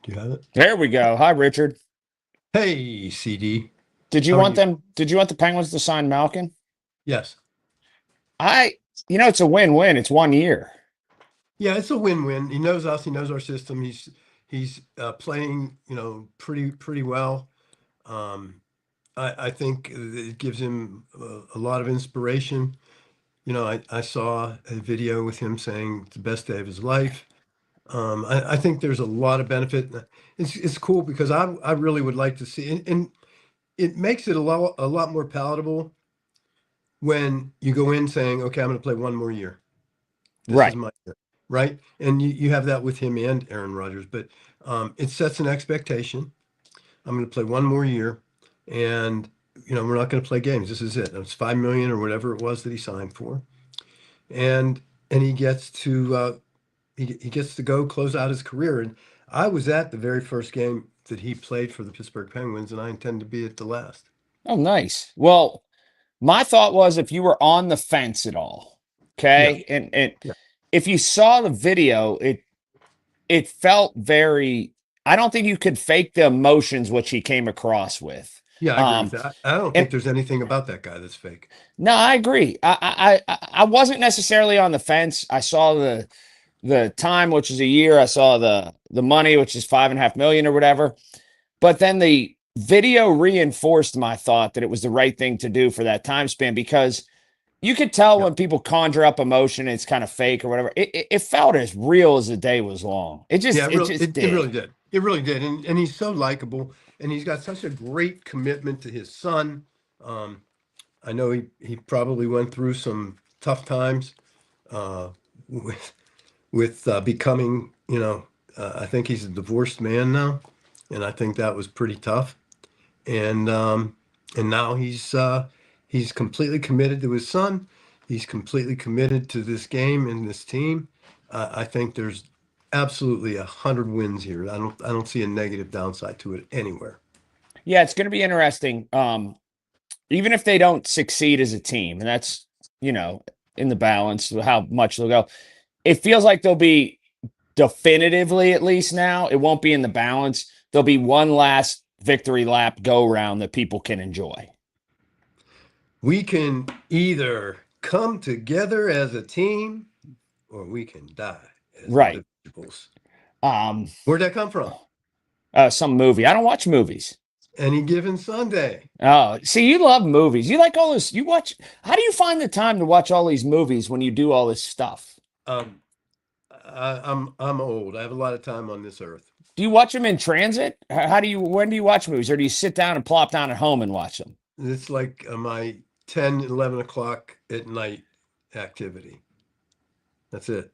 Do you have it? There we go. Hi, Richard. Hey, CD. Did you How are want you? them? Did you want the Penguins to sign Malkin? Yes. I, it's a win-win. It's 1 year. Yeah, it's a win-win. He knows us. He knows our system. He's playing, pretty well. Um, I think it gives him a lot of inspiration. I saw a video with him saying it's the best day of his life. I think there's a lot of benefit. It's cool because I really would like to see, and it makes it a lot more palatable when you go in saying, okay, I'm going to play one more year. This is Right. my year, right? And you have that with him and Aaron Rodgers, but it sets an expectation. I'm going to play one more year, and we're not going to play games. This is it. It's 5 million or whatever it was that he signed for, and he gets to go close out his career. And I was at the very first game that he played for the Pittsburgh Penguins, and I intend to be at the last. Oh, nice. Well, my thought was if you were on the fence at all, Yeah, okay, and yeah, if you saw the video, it felt very. I don't think you could fake the emotions which he came across with. yeah. I agree with Um, that. I don't and think there's anything about that guy that's fake. no, I agree. I wasn't necessarily on the fence. I saw the time, which is a year. I saw the money, which is 5.5 million or whatever. But then the video reinforced my thought that it was the right thing to do for that time span because you could tell Yeah, when people conjure up emotion, it's kind of fake or whatever. It felt as real as the day was long. It yeah. just It it really, just it did. really did. It really did. And he's so likable, and he's got such a great commitment to his son. Um, I know he probably went through some tough times uh, with becoming, I think he's a divorced man now, and I think that was pretty tough. And now he's completely committed to his son. He's completely committed to this game and this team. I think there's absolutely 100 wins here. I don't see a negative downside to it anywhere. Yeah, it's going to be interesting. Even if they don't succeed as a team, and that's you know in the balance how much they'll go. It feels like they'll be definitively at least now. It won't be in the balance. There'll be one last victory lap go round that people can enjoy. We can either come together as a team or we can die as Right. individuals. Um, Where'd that come from? some movie. I don't watch movies. Any given Sunday. Oh, see, you love movies. You like all this. You watch. How do you find the time to watch all these movies when you do all this stuff? Um, I'm old. I have a lot of time on this earth. Do you watch them in transit? How do you? When do you watch movies, or do you sit down and plop down at home and watch them? It's like my 10, 11 o'clock at night activity. That's it.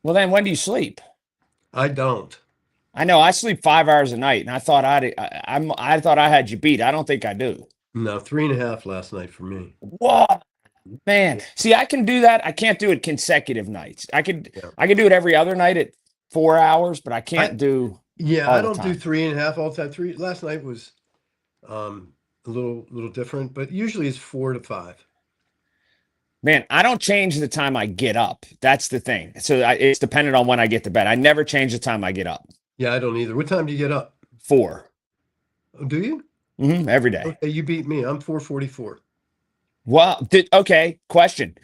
Well, then when do you sleep? I don't. I know I sleep 5 hours a night, and I thought I had you beat. I don't think I do. No, 3.5 last night for me. Whoa, man. See, I can do that. I can't do it consecutive nights. Yeah. I can do it every other night at 4 hours, but I I can't do yeah, I all the don't do time. 3.5 all the time. Three last night was a little different, but usually it's 4 to 5. Man, I don't change the time I get up. That's the thing. It's dependent on when I get to bed. I never change the time I get up. Yeah, I don't either. What time do you get up? 4. Oh, do you? Every day. Okay, you beat me. I'm 4:44. Well, okay. Question: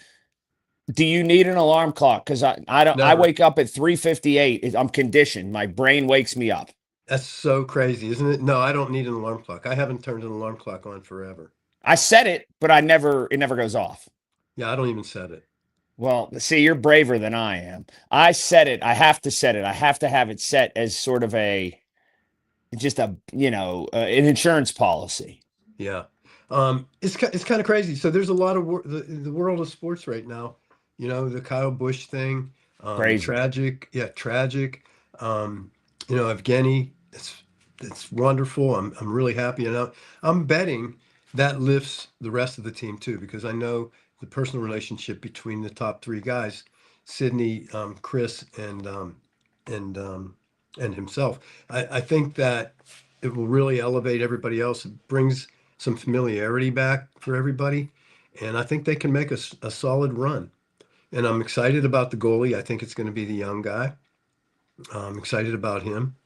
do you need an alarm clock? Because I don't. I Never. wake up at 3:58. I'm conditioned. My brain wakes me up. That's so crazy, isn't it? No, I don't need an alarm clock. I haven't turned an alarm clock on forever. I set it, but I never. It never goes off. Yeah, I don't even set it. Well, see, you're braver than I am. I set it. I have to set it. I have to have it set as sort of a just a an insurance policy. Yeah. It's kind of crazy. So there's a lot of the world of sports right now. The Kyle Busch thing, Crazy. tragic. Yeah, tragic. Evgeny, it's wonderful. I'm really happy, and I'm betting that lifts the rest of the team too, because I know the personal relationship between the top three guys, Sydney, Chris, and and himself. I think that it will really elevate everybody else. It brings some familiarity back for everybody, and I think they can make a solid run. And I'm excited about the goalie. I think it's going to be the young guy. I'm excited about him.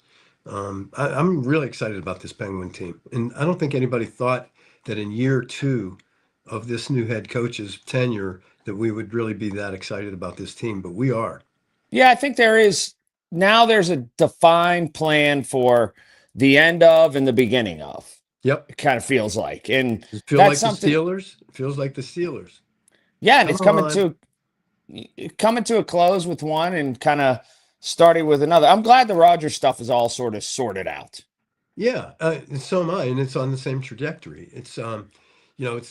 I'm really excited about this Penguin team. And I don't think anybody thought that in year two of this new head coach's tenure that we would really be that excited about this team, but we are. Yeah, I think there's a defined plan for the end of and the beginning of. Yep. It kind of feels like. And Does it feel that's like the something. Steelers? It feels like the Steelers. Yeah, and Come it's on. coming to a close with one and kind of starting with another. I'm glad the Rogers stuff is all sort of sorted out. Yeah, and so am I, and it's on the same trajectory. It's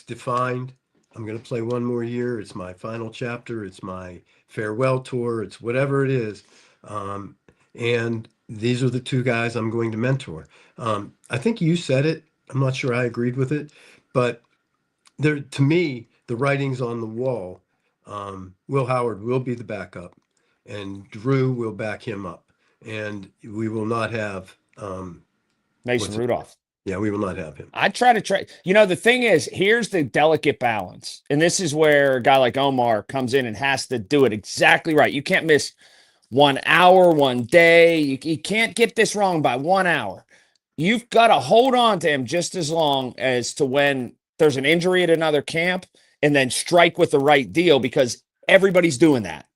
defined. I'm going to play one more year. It's my final chapter. It's my farewell tour. It's whatever it is. Um, and these are the two guys I'm going to mentor. I think you said it. I'm not sure I agreed with it, but there, to me, the writing's on the wall. Will Howard will be the backup, and Drew will back him up, and we will not have. Mason What's it? Rudolph. Yeah, we will not have him. I try to trade. The thing is, here's the delicate balance. And this is where a guy like Omar comes in and has to do it exactly right. You can't miss 1 hour, 1 day. You can't get this wrong by 1 hour. You've got to hold on to him just as long as to when there's an injury at another camp and then strike with the right deal because everybody's doing that.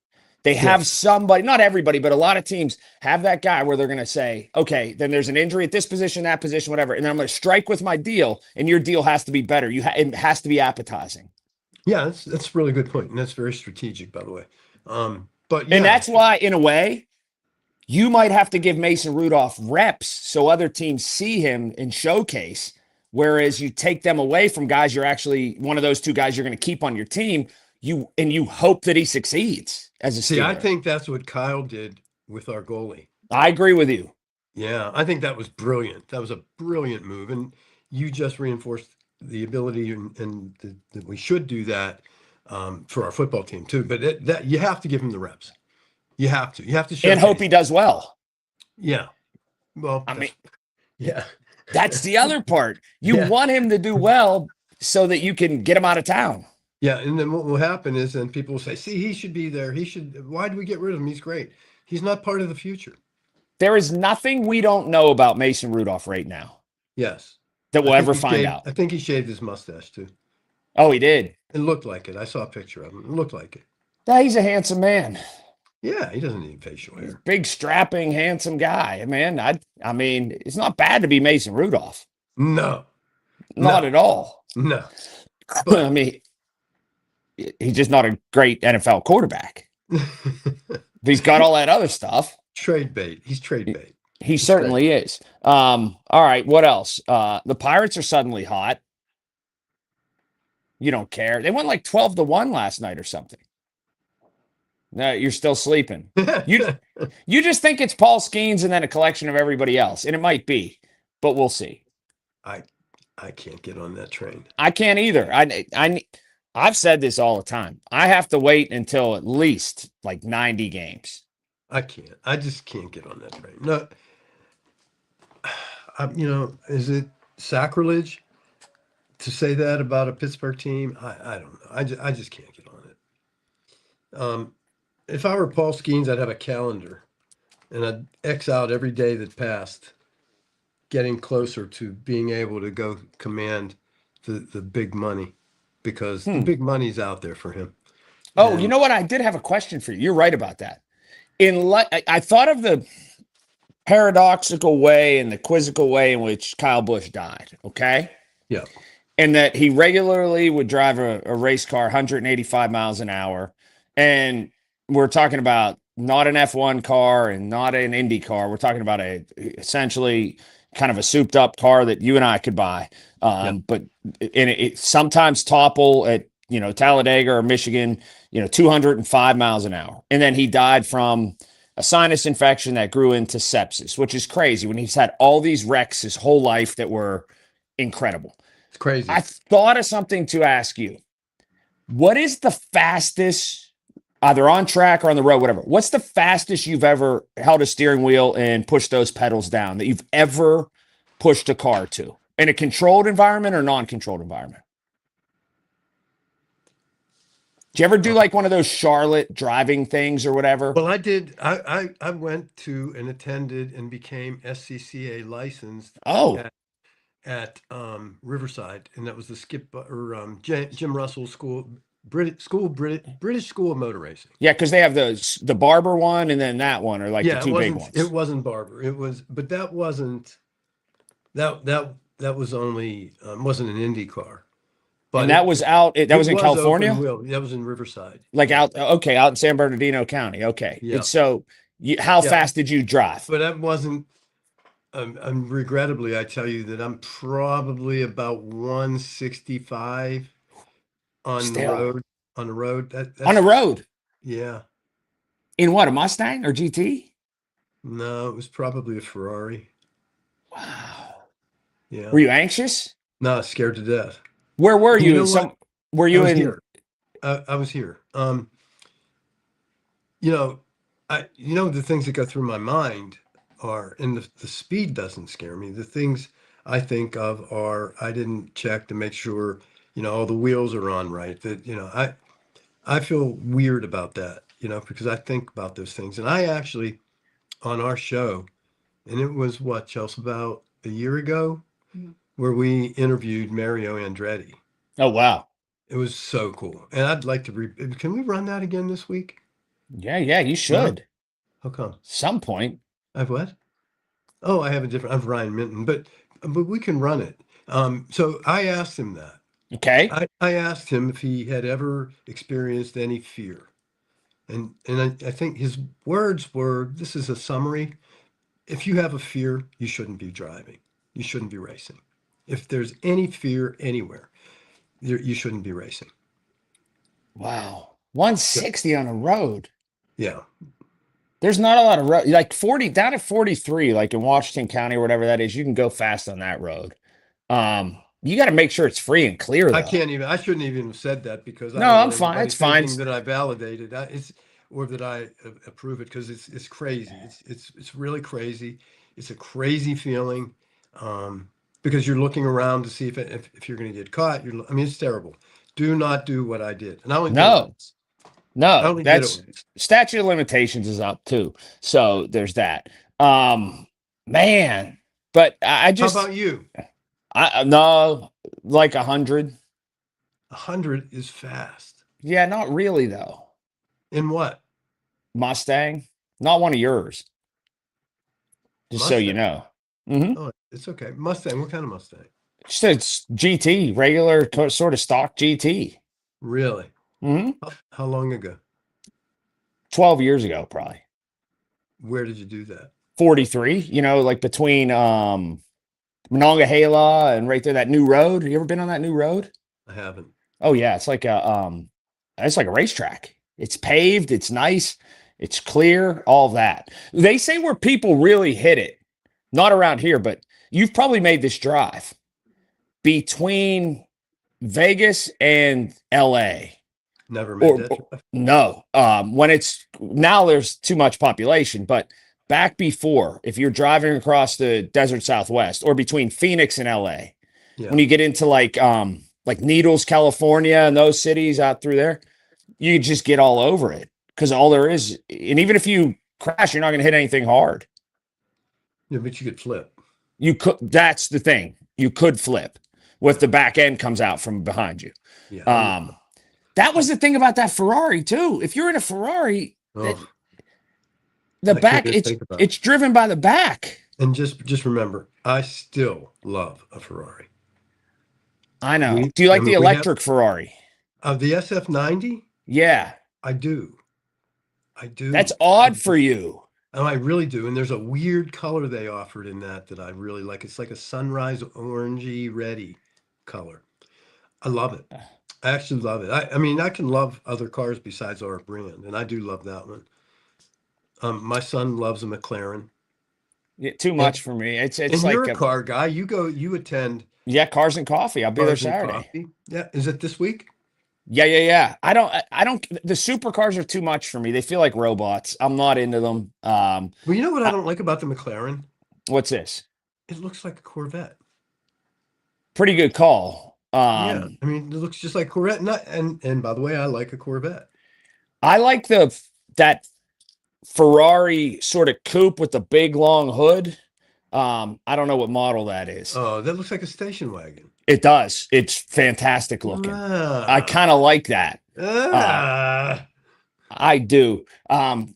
They have Yes. somebody, not everybody, but a lot of teams have that guy where they're going to say, okay, then there's an injury at this position, that position, whatever. And then I'm going to strike with my deal, and your deal has to be better. It has to be appetizing. Yeah, that's a really good point, and that's very strategic, by the way. But And yeah, that's why, in a way, you might have to give Mason Rudolph reps so other teams see him and showcase. Whereas you take them away from guys you're actually one of those two guys you're going to keep on your team. You hope that he succeeds as a see, I Steeler. think that's what Kyle did with our goalie. I agree with you. Yeah, I think that was brilliant. That was a brilliant move, and you just reinforced the ability that we should do that for our football team too. But that you have to give him the reps. You have to. You have to show. And hope he does well. Yeah. Well, I mean, yeah. that's the other part. You Yeah. want him to do well so that you can get him out of town. Yeah, and then what will happen is then people will say, "See, he should be there. He should. Why do we get rid of him? He's great. He's not part of the future." There is nothing we don't know about Mason Rudolph right now Yes. that we'll I think ever he find shaved- out. I think he shaved his mustache too. Oh, he did. It looked like it. I saw a picture of him. It looked like it. Yeah, he's a handsome man. Yeah, he doesn't need facial hair. Big, strapping, handsome guy, man. I mean, it's not bad to be Mason Rudolph. No, Not No. at all. no. I mean, he's just not a great NFL quarterback. But he's got all that other stuff. Trade bait. He's trade bait. He certainly is. All right, what else? The Pirates are suddenly hot. You don't care. They went like 12-1 last night or something. No, you're still sleeping. You just think it's Paul Skeens and then a collection of everybody else, and it might be, but we'll see. I can't get on that train. I can't either. I've said this all the time. I have to wait until at least like 90 games. I can't. I just can't get on that train. No. Is it sacrilege to say that about a Pittsburgh team? I don't know. I just can't get on it. If I were Paul Skeens, I'd have a calendar and I'd X out every day that passed, getting closer to being able to go command the big money because the big money's out there for him. Oh, And- you know what? I did have a question for you. You're right about that. I thought of the paradoxical way and the quizzical way in which Kyle Busch died. Okay. Yeah. And that he regularly would drive a race car 185 miles an hour. And we're talking about not an F1 car and not an Indy car. We're talking about essentially kind of a souped up car that you and I could buy. But it sometimes topple at, Talladega or Michigan, 205 miles an hour. And then he died from a sinus infection that grew into sepsis, which is crazy when he's had all these wrecks his whole life that were incredible. It's crazy. I thought of something to ask you. What is the fastest, either on track or on the road, whatever, what's the fastest you've ever held a steering wheel and pushed those pedals down that you've ever pushed a car to in a controlled environment or non-controlled environment? Did you ever do Uh, like one of those Charlotte driving things or whatever? well, I did. I went to and attended and became SCCA licensed Oh, at Riverside, and that was the Jim Russell School, British School of Motor Racing. yeah, because they have the barber one and then that one are like the Yeah, two big it ones. wasn't Barber. It was, but that wasn't that was only wasn't an Indy car, And but that was that it was in was open California? wheel. That was in Riverside. Like Yeah, out, okay, out in San Bernardino County. Okay. yeah, It's so how yeah. fast did you drive? But that wasn't. Regrettably, I tell you that I'm probably about 165 on the Still road. On the road, on the that's road yeah. in what, a Mustang or GT? No, it was probably a Ferrari. Wow. Yeah. Were you anxious? No, scared to death. Where were And you you in know what? some, were I you was in, here. I was here. You know, the things that go through my mind are, and the speed doesn't scare me. The things I think of are, I didn't check to make sure, all the wheels are on right. That, I feel weird about that, because I think about those things. And I actually, on our show, and it was what, Chelsea, about a year ago, where we interviewed Mario Andretti. oh, wow. It was so cool. And I'd like to can we run that again this week? Yeah, you No? should. How come? Some point. I've what? Oh, I have a different, I've Ryan Minton, but we can run it. So I asked him that. Okay. I asked him if he had ever experienced any fear. And I think his words were, this is a summary. If you have a fear, you shouldn't be driving. You shouldn't be racing. If there's any fear anywhere, you shouldn't be racing. Wow. Yeah. 160 on the road. Yeah. There's not a lot of road, like 40 down at 43, like in Washington County or whatever that is. You can go fast on that road. You got to make sure it's free and clear though. I shouldn't even have said that because I No, don't I'm want fine. anybody It's fine. thinking that I validated or that I approve it, because it's crazy. It's really crazy. It's a crazy feeling, because you're looking around to see if you're going to get caught. I mean, it's terrible. Do not do what I did. And I only did it No, once. I no, only did it that's once. statute of limitations is up too. So there's that. Um, man, but I How just, about you? no, like 100. 100 is fast. Yeah, not really though. In what? Mustang, not one of yours, just so you Mustang. know. Hmm. Oh, it's okay. Mustang. What kind of Mustang? Just it's GT, regular sort of stock GT. Really? Hmm. How long ago? 12 years ago, probably. Where did you do that? 43, like between Monongahela and right there, that new road. You ever been on that new road? I haven't. Oh yeah, it's like a racetrack. It's paved, it's nice, it's clear, all that. They say where people really hit it, not around here, but you've probably made this drive between Vegas and LA. Never made that Or drive. no, when it's now there's too much population, but back before, if you're driving across the desert Southwest or between Phoenix and LA, Yeah. when you get into like Needles, California, and those cities out through there, you just get all over it because all there is, and even if you crash, you're not going to hit anything hard. Yeah, but you could flip. You could. That's the thing. You could flip with the back end comes out from behind you. Yeah. That was the thing about that Ferrari too. If you're in a Ferrari, Oh, the I can't back even think about it. it's driven by the back. And just remember, I still love a Ferrari. I know. Do you like the we have electric Ferrari? the SF90. Yeah, I do. I do. that's odd for you. Oh, I really do. And there's a weird color they offered in that I really like. It's like a sunrise orangey reddy color. I love it. I actually love it. I mean, I can love other cars besides our brand, and I do love that one. My son loves a McLaren. Yeah, too much for me. It's And like you're a car guy. You attend yeah, Cars and Coffee. I'll be there Cars and Saturday. Coffee. Yeah. Is it this week? Yeah. I don't. The supercars are too much for me. They feel like robots. I'm not into them. Well, you know what I don't like about the McLaren? What's this? It looks like a Corvette. Pretty good call. Yeah, Um, I mean, it looks just like Corvette. And by the way, I like a Corvette. I like that Ferrari sort of coupe with the big long hood. I don't know what model that is. Oh, that looks like a station wagon. It does. It's fantastic looking. I Ah, kind of like that. Uh, ah. I do.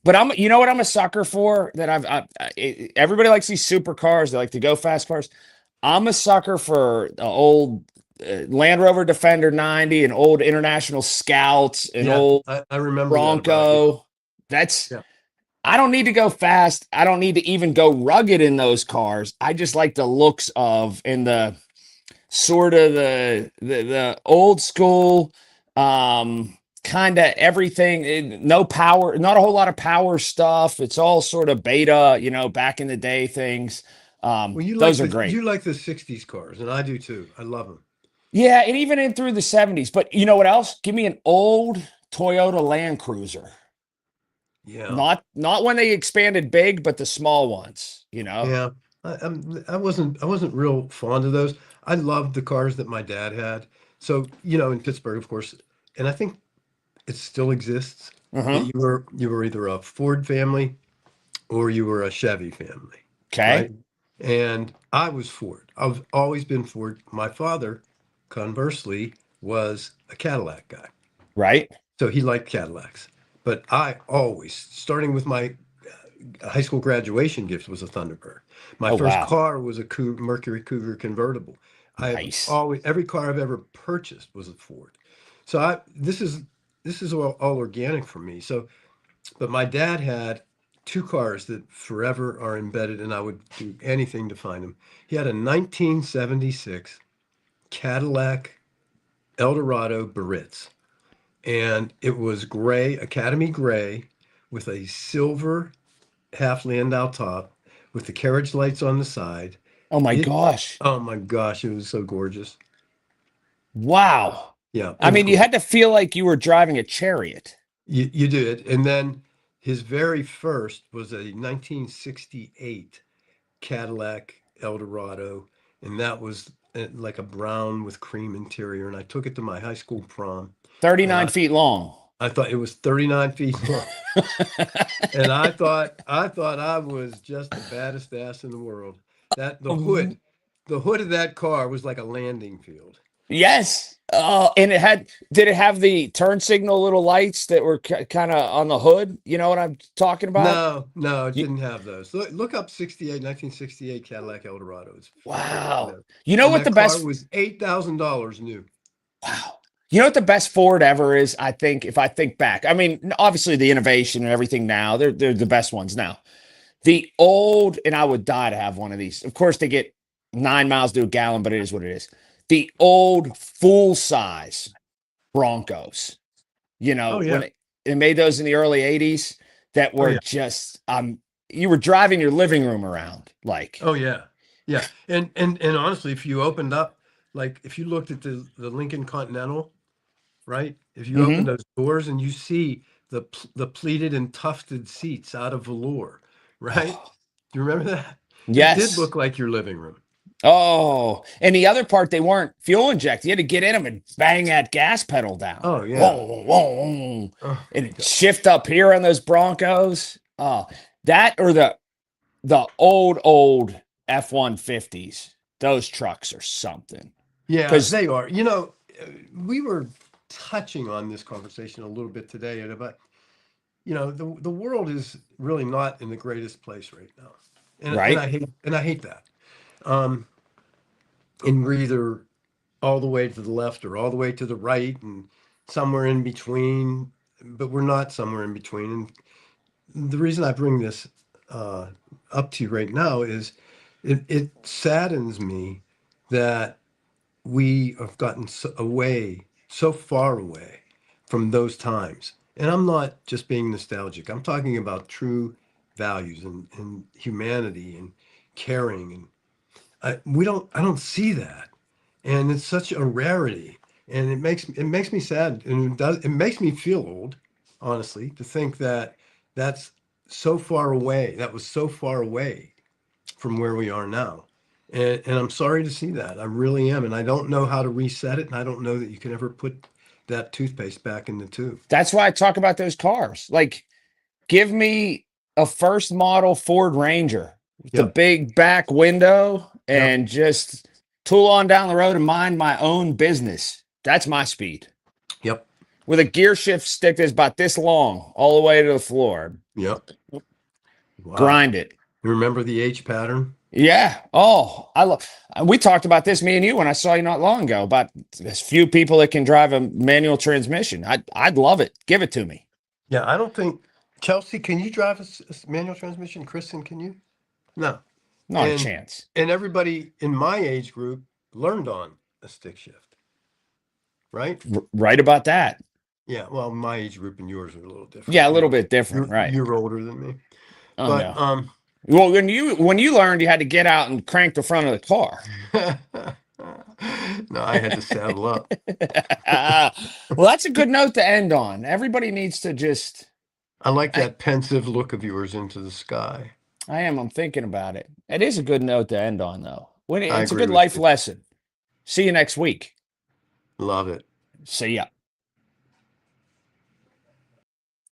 But you know what I'm a sucker for that everybody likes these supercars. They like to go fast cars. I'm a sucker for the old Land Rover Defender 90, an old International Scouts, an Yeah, old I remember that about you. Bronco. That's Yeah. I don't need to go fast. I don't need to even go rugged in those cars. I just like the looks of and the sort of the old school kind of everything no power, not a whole lot of power stuff. It's all sort of beta, back in the day things. Well, Those are great. you like the 60s cars, and I do too. I love them. Yeah, and even in through the 70s. But you know what else? Give me an old Toyota Land Cruiser. Yeah. Not when they expanded big, but the small ones. Yeah. I wasn't real fond of those. I loved the cars that my dad had. So, in Pittsburgh, of course, and I think it still exists that Uh-huh. you were either a Ford family or you were a Chevy family, Okay. right? And I was Ford. I've always been Ford. My father, conversely, was a Cadillac guy. Right. So he liked Cadillacs. But I always, starting with my high school graduation gift, was a Thunderbird. My Oh first wow. car was a Mercury Cougar convertible. I've Nice. always, every car I've ever purchased was a Ford. So this is all organic for me. So, but my dad had two cars that forever are embedded, and I would do anything to find them. He had a 1976 Cadillac Eldorado Baritz, and it was gray, Academy gray, with a silver half Landau top, with the carriage lights on the side. Oh my It, gosh. oh my gosh, it was so gorgeous. Wow. Yeah, it I was mean, you gorgeous. had to feel like you were driving a chariot. You did. And then his very first was a 1968 Cadillac Eldorado, and that was like a brown with cream interior. And I took it to my high school prom, and 39 feet long. I thought it was 39 feet long. And I thought I was just the baddest ass in the world. That the hood of that car was like a landing field. Yes. Oh, and did it have the turn signal little lights that were kind of on the hood? You know what I'm talking about? No, no, it You, didn't have those. Look up 1968 Cadillac Eldorado. It's freaking wow. there. You know And what the that car best, was $8,000 new. wow. You know what the best Ford ever is? I think if I think back, I mean, obviously the innovation and everything now, they're the best ones now. The old, and I would die to have one of these. Of course, they get 9 miles to a gallon, but it is what it is. The old full size Broncos, Oh when yeah. they made those in the early 80s that Oh were yeah. just, you were driving your living room around. Like, Oh yeah. Yeah. And honestly, if you opened up, like if you looked at the Lincoln Continental, right? If you open hmm those doors and you see the pleated and tufted seats out of velour, right? oh, Do you remember that? It did yes. look like your living room. Oh, and the other part, they weren't fuel injected. You had to get in them and bang that gas pedal down. Oh yeah. Whoa, whoa, whoa. Oh And my it God. shift up here on those Broncos. Oh, that or the old F-150s. Those trucks are something. Yeah, Because they are. We were touching on this conversation a little bit today, but the world is really not in the greatest place right now, right, and I hate that. Um, and we're either all the way to the left or all the way to the right, and somewhere in between, but we're not somewhere in between. And the reason I bring this uh, up to you right now is it saddens me that we have gotten so far away from those times. And I'm not just being nostalgic. I'm talking about true values and humanity and caring. And I don't see that. And it's such a rarity. And it makes me sad. And it makes me feel old, honestly, to think that that's so far away. That was so far away from where we are now. And I'm sorry to see that. I really am. And I don't know how to reset it. And I don't know that you can ever put that toothpaste back in the tube. That's why I talk about those cars. Like, give me a first model Ford Ranger with the Yep. big back window Yep. and just tool on down the road and mind my own business. That's my speed. Yep. With a gear shift stick that's about this long all the way to the floor. Yep. Wow. Grind it. You remember the H pattern? Yeah. Oh, I love. We talked about this, me and you, when I saw you not long ago, about there's few people that can drive a manual transmission. I'd love it. Give it to me. Yeah, I don't think Chelsea, can you drive a manual transmission? Kristen, can you? No. Not a And chance. and everybody in my age group learned on a stick shift, right? Right about that. Yeah, well, my age group and yours are a little different. Yeah, a little bit different, right? You're older than me. Oh But no. Well, when you learned, you had to get out and crank the front of the car. no, I had to saddle up. Well, that's a good note to end on. Everybody needs to just. I like that pensive look of yours into the sky. I am. I'm thinking about it. It is a good note to end on, though. It's a agree good with life you. lesson. See you next week. Love it. See ya.